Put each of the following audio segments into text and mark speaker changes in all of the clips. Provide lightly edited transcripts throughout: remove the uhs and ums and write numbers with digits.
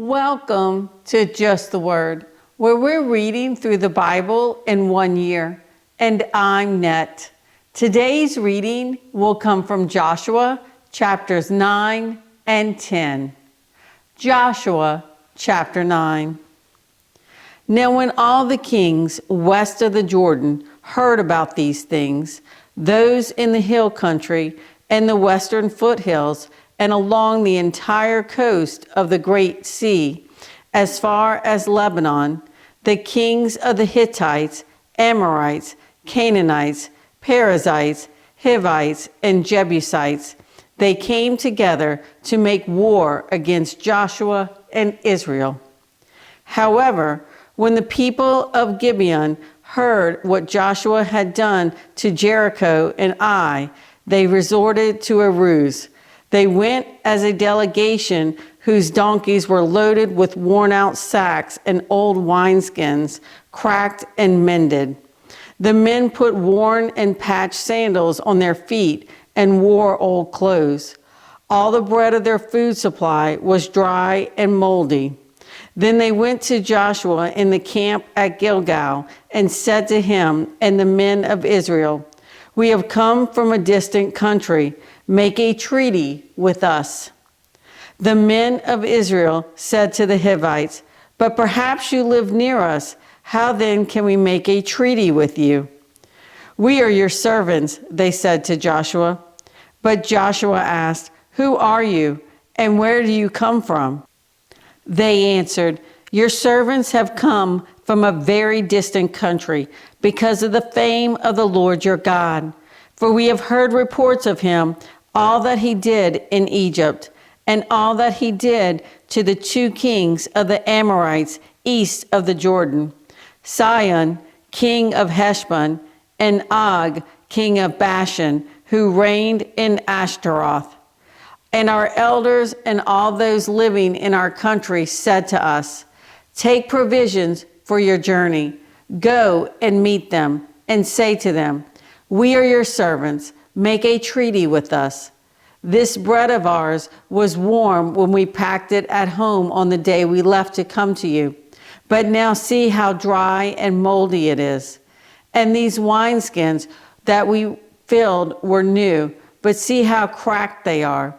Speaker 1: Welcome to Just the Word, where we're reading through the Bible in 1 year. And I'm Net. Today's reading will come from Joshua chapters 9 and 10. Joshua chapter 9. Now when all the kings west of the Jordan heard about these things, those in the hill country and the western foothills and along the entire coast of the Great Sea, as far as Lebanon, the kings of the Hittites, Amorites, Canaanites, Perizzites, Hivites, and Jebusites, they came together to make war against Joshua and Israel. However, when the people of Gibeon heard what Joshua had done to Jericho and Ai, they resorted to a ruse. They went as a delegation whose donkeys were loaded with worn-out sacks and old wineskins, cracked and mended. The men put worn and patched sandals on their feet and wore old clothes. All the bread of their food supply was dry and moldy. Then they went to Joshua in the camp at Gilgal and said to him and the men of Israel, "We have come from a distant country. Make a treaty with us." The men of Israel said to the Hivites, "But perhaps you live near us. How then can we make a treaty with you?" "We are your servants," they said to Joshua. But Joshua asked, "Who are you, and where do you come from?" They answered, "Your servants have come from a very distant country because of the fame of the Lord your God. For we have heard reports of him, all that he did in Egypt, and all that he did to the 2 kings of the Amorites east of the Jordan, Sihon, king of Heshbon, and Og, king of Bashan, who reigned in Ashtaroth. And our elders and all those living in our country said to us, 'Take provisions for your journey. Go and meet them, and say to them, we are your servants. Make a treaty with us. This bread of ours was warm when we packed it at home on the day we left to come to you. But now see how dry and moldy it is. And these wineskins that we filled were new, but see how cracked they are.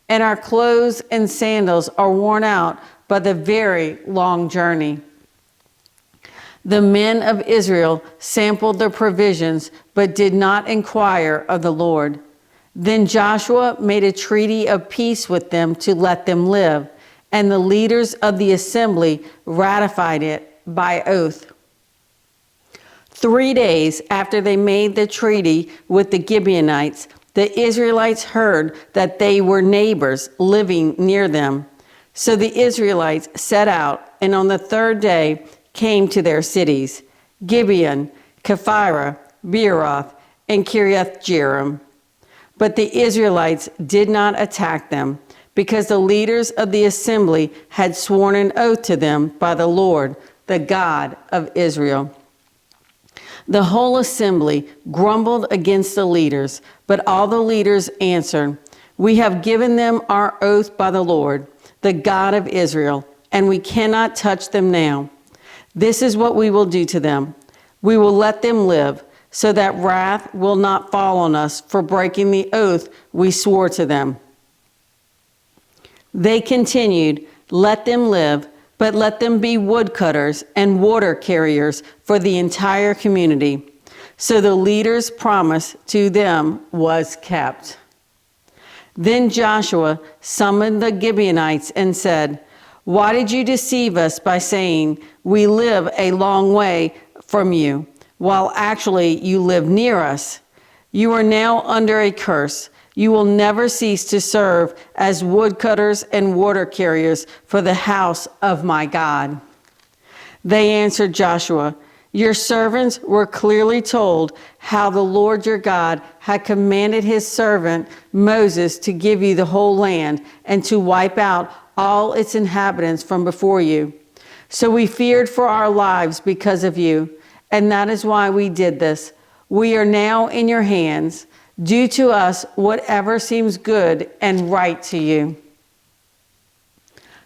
Speaker 1: And our clothes and sandals are worn out by the very long journey.' The men of Israel sampled the provisions, but did not inquire of the Lord. Then Joshua made a treaty of peace with them to let them live, and the leaders of the assembly ratified it by oath. 3 days after they made the treaty with the Gibeonites, the Israelites heard that they were neighbors living near them. So the Israelites set out, and on the 3rd day came to their cities, Gibeon, Kephirah, Beeroth, and Kiriath-Jearim. But the Israelites did not attack them, because the leaders of the assembly had sworn an oath to them by the Lord, the God of Israel. The whole assembly grumbled against the leaders, but all the leaders answered, "We have given them our oath by the Lord, the God of Israel, and we cannot touch them now. This is what we will do to them. We will let them live, so that wrath will not fall on us for breaking the oath we swore to them." They continued, "Let them live, but let them be woodcutters and water carriers for the entire community." So the leader's promise to them was kept. Then Joshua summoned the Gibeonites and said, "Why did you deceive us by saying, 'We live a long way from you,' while actually you live near us? You are now under a curse. You will never cease to serve as woodcutters and water carriers for the house of my God." They answered Joshua, "Your servants were clearly told how the Lord your God had commanded his servant Moses to give you the whole land and to wipe out all its inhabitants from before you. So we feared for our lives because of you, and that is why we did this. We are now in your hands. Do to us whatever seems good and right to you."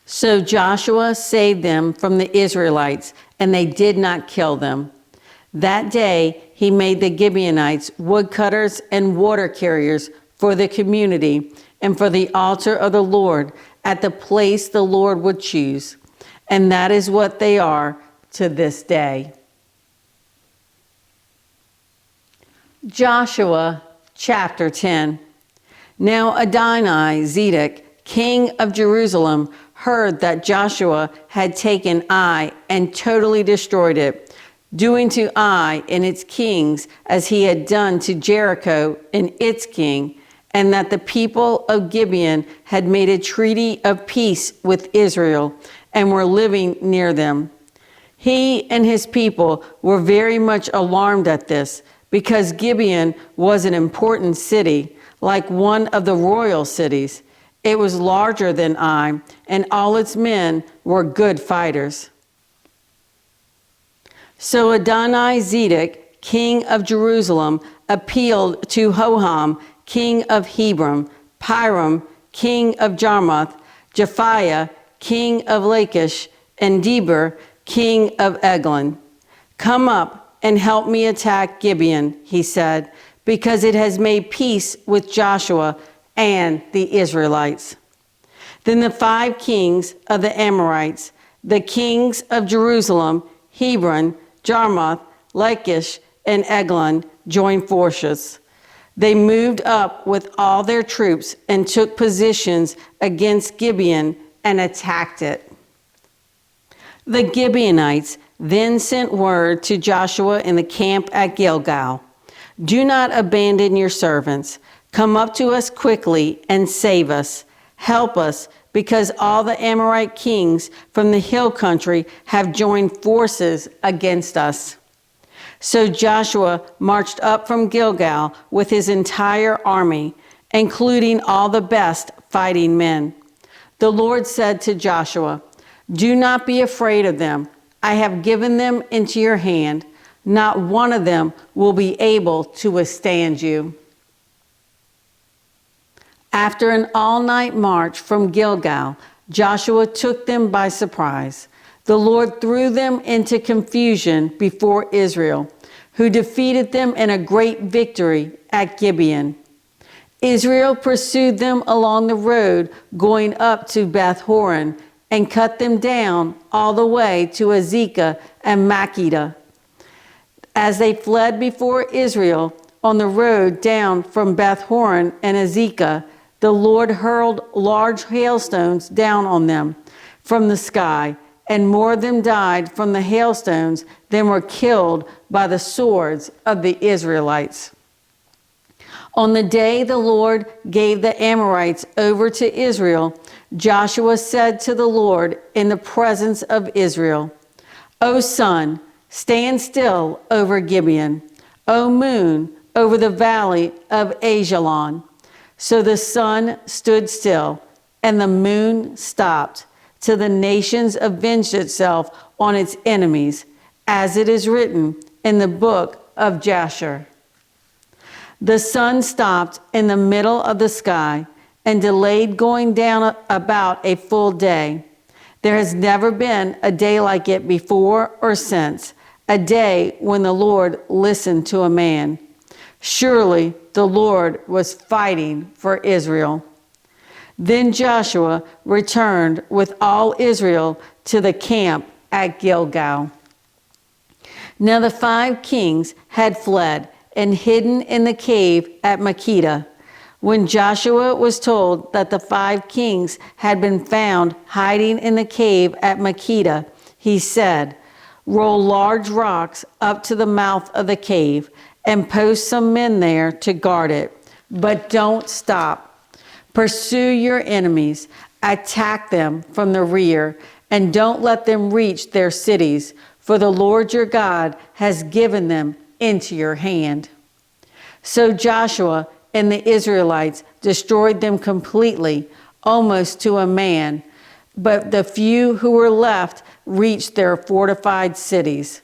Speaker 1: So Joshua saved them from the Israelites, and they did not kill them. That day he made the Gibeonites woodcutters and water carriers for the community and for the altar of the Lord at the place the Lord would choose. And that is what they are to this day. Joshua chapter 10. Now Adoni-Zedek, king of Jerusalem, heard that Joshua had taken Ai and totally destroyed it, doing to Ai and its kings as he had done to Jericho and its king, and that the people of Gibeon had made a treaty of peace with Israel and were living near them. He and his people were very much alarmed at this, because Gibeon was an important city, like one of the royal cities. It was larger than Ai, and all its men were good fighters. So Adoni-Zedek, king of Jerusalem, appealed to Hoham, king of Hebron, Piram, king of Jarmuth, Japhiah, king of Lachish, and Deber, king of Eglon. Come up and help me attack Gibeon, he said, because it has made peace with Joshua and the Israelites. Then the 5 kings of the Amorites, the kings of Jerusalem, Hebron, Jarmuth, Lachish, and Eglon, joined forces. They moved up with all their troops and took positions against Gibeon and attacked it. The Gibeonites then sent word to Joshua in the camp at Gilgal, "Do not abandon your servants. Come up to us quickly and save us. Help us, because all the Amorite kings from the hill country have joined forces against us." So Joshua marched up from Gilgal with his entire army, including all the best fighting men. The Lord said to Joshua, "Do not be afraid of them. I have given them into your hand. Not one of them will be able to withstand you." After an all-night march from Gilgal, Joshua took them by surprise. The Lord threw them into confusion before Israel, who defeated them in a great victory at Gibeon. Israel pursued them along the road going up to Beth Horon and cut them down all the way to Azekah and Makkedah. As they fled before Israel on the road down from Beth Horon and Azekah, the Lord hurled large hailstones down on them from the sky, and more of them died from the hailstones than were killed by the swords of the Israelites. On the day the Lord gave the Amorites over to Israel, Joshua said to the Lord in the presence of Israel, "O sun, stand still over Gibeon. O moon, over the valley of Ajalon." So the sun stood still, and the moon stopped, till the nations avenged itself on its enemies, as it is written in the book of Jasher. The sun stopped in the middle of the sky and delayed going down about a full day. There has never been a day like it before or since, a day when the Lord listened to a man. Surely the Lord was fighting for Israel. Then Joshua returned with all Israel to the camp at Gilgal. Now the 5 kings had fled and hidden in the cave at Makkedah. When Joshua was told that the 5 kings had been found hiding in the cave at Makkedah, he said, "Roll large rocks up to the mouth of the cave and post some men there to guard it. But don't stop. Pursue your enemies, attack them from the rear, and don't let them reach their cities, for the Lord your God has given them into your hand." So Joshua and the Israelites destroyed them completely, almost to a man, but the few who were left reached their fortified cities.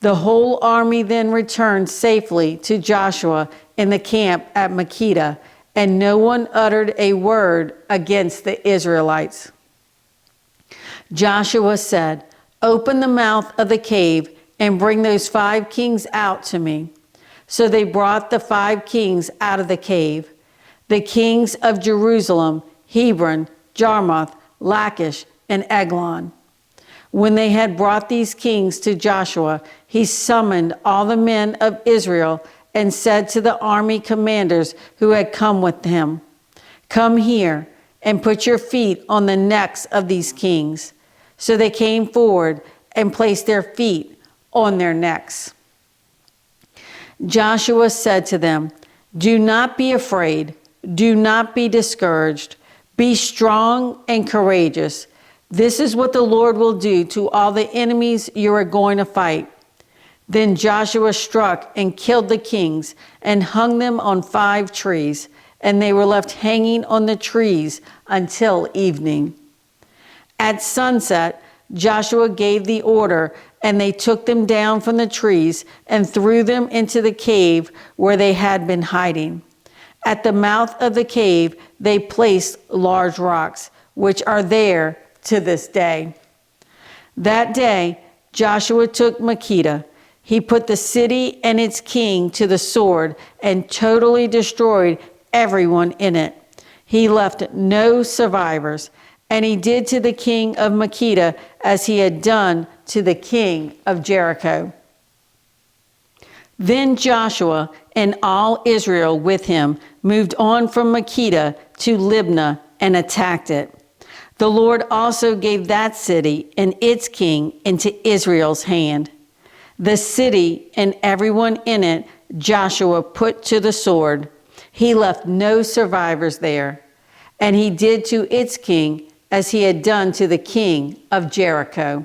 Speaker 1: The whole army then returned safely to Joshua in the camp at Makkedah, and no one uttered a word against the Israelites. Joshua said, "Open the mouth of the cave and bring those 5 kings out to me." So they brought the 5 kings out of the cave, the kings of Jerusalem, Hebron, Jarmuth, Lachish, and Eglon. When they had brought these kings to Joshua, he summoned all the men of Israel and said to the army commanders who had come with him, "Come here and put your feet on the necks of these kings." So they came forward and placed their feet on their necks. Joshua said to them, "Do not be afraid. Do not be discouraged. Be strong and courageous. This is what the Lord will do to all the enemies you are going to fight." Then Joshua struck and killed the kings and hung them on 5 trees, and they were left hanging on the trees until evening. At sunset, Joshua gave the order, and they took them down from the trees and threw them into the cave where they had been hiding. At the mouth of the cave, they placed large rocks, which are there to this day. That day, Joshua took Makkedah. He put the city and its king to the sword and totally destroyed everyone in it. He left no survivors, and he did to the king of Makkedah as he had done to the king of Jericho. Then Joshua and all Israel with him moved on from Makkedah to Libnah and attacked it. The Lord also gave that city and its king into Israel's hand. The city and everyone in it Joshua put to the sword. He left no survivors there. And he did to its king as he had done to the king of Jericho.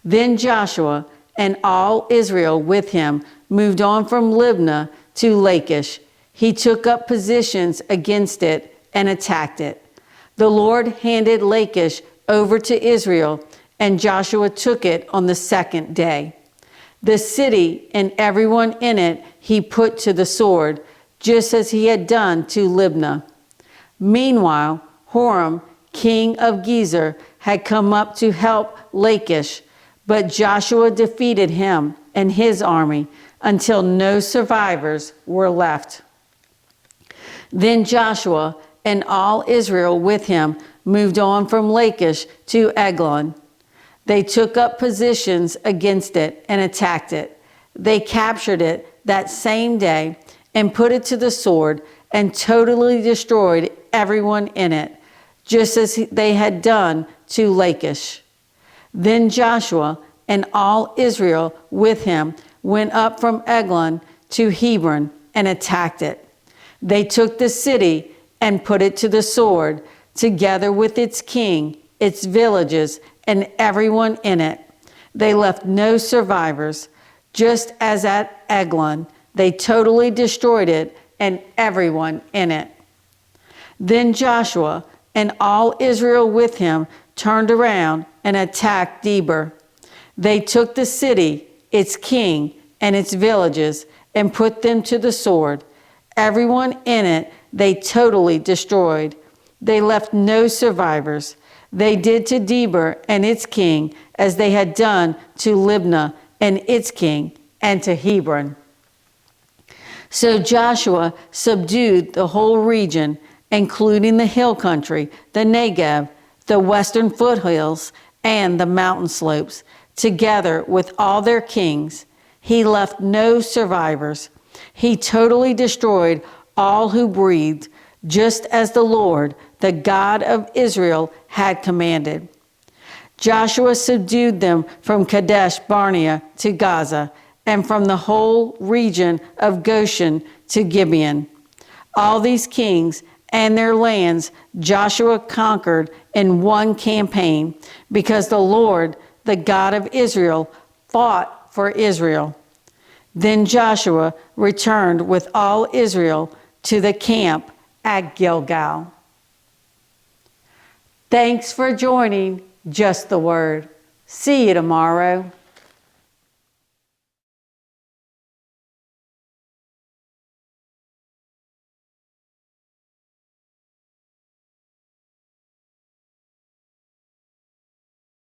Speaker 1: Then Joshua and all Israel with him moved on from Libnah to Lachish. He took up positions against it and attacked it. The Lord handed Lachish over to Israel, and Joshua took it on the 2nd day. The city and everyone in it he put to the sword, just as he had done to Libnah. Meanwhile, Horam, king of Gezer, had come up to help Lachish, but Joshua defeated him and his army until no survivors were left. Then Joshua and all Israel with him moved on from Lachish to Eglon. They took up positions against it and attacked it. They captured it that same day and put it to the sword and totally destroyed everyone in it, just as they had done to Lachish. Then Joshua and all Israel with him went up from Eglon to Hebron and attacked it. They took the city and put it to the sword, together with its king, its villages, and everyone in it. They left no survivors. Just as at Eglon, they totally destroyed it and everyone in it. Then Joshua and all Israel with him turned around and attacked Debir. They took the city, its king, and its villages, and put them to the sword. Everyone in it they totally destroyed. They left no survivors. They did to Debir and its king as they had done to Libnah and its king, and to Hebron. So Joshua subdued the whole region, including the hill country, the Negev, the western foothills, and the mountain slopes, together with all their kings. He left no survivors. He totally destroyed all who breathed, just as the Lord, the God of Israel, had commanded. Joshua subdued them from Kadesh Barnea to Gaza, and from the whole region of Goshen to Gibeon. All these kings and their lands Joshua conquered in one campaign, because the Lord, the God of Israel, fought for Israel. Then Joshua returned with all Israel to the camp at Gilgal. Thanks for joining Just the Word. See you tomorrow.